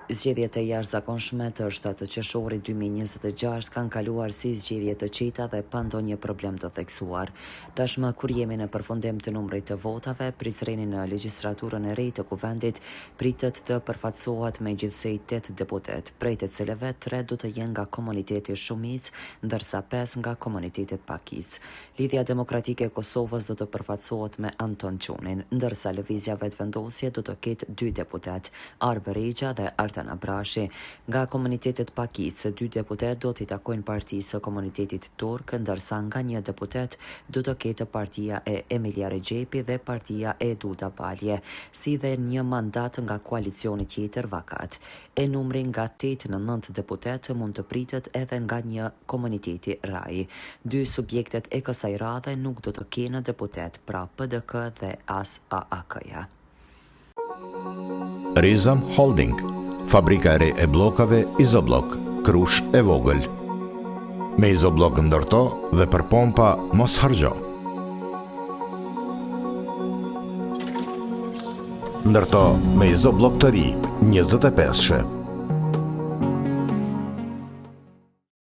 Zgjedhjet e jashtëzakonshme të 7 qershorit 2026 kanë kaluar si zgjedhje të qeta dhe pa ndonjë problem të theksuar. Tashmë kur jemi në përfundim të numrit të votave, Prizreni në legjislaturën e re të kuvendit pritet të përfaqësohet me gjithsej 8 deputet, prej të cilëve 3 do të jenë nga komuniteti shumicë, ndërsa 5 nga komuniteti pakicë. Lidhja Demokratike e Kosovës do të përfaqësohet me Anton Qunin, ndërsa Lëvizja Vetëvendosje do të ketë 2 deputet, Arbe Rexha dhe Artan Abrashi. Nga komunitetet pakicë, 2 deputet do t'i takojnë partisë së komunitetit turk, ndërsa nga 1 deputet do të ketë partia e Emilia Rexhepi dhe partia e Duda Balje, si dhe 1 mandat nga koalicioni tjetër vakat. E numri nga 8 në 9 deputet mund të pritet edhe nga 1 komuniteti raj. 2 subjektet e kësaj radhe nuk do të kenë deputet, pra PDK dhe as AAK-ja. Rizam Holding, fabrika e re e bllokave Izoblok, Krush e vogël. Me Izoblok ndërto dhe për pompa mos harxho. Ndërto me Izoblok të ri, 25-she.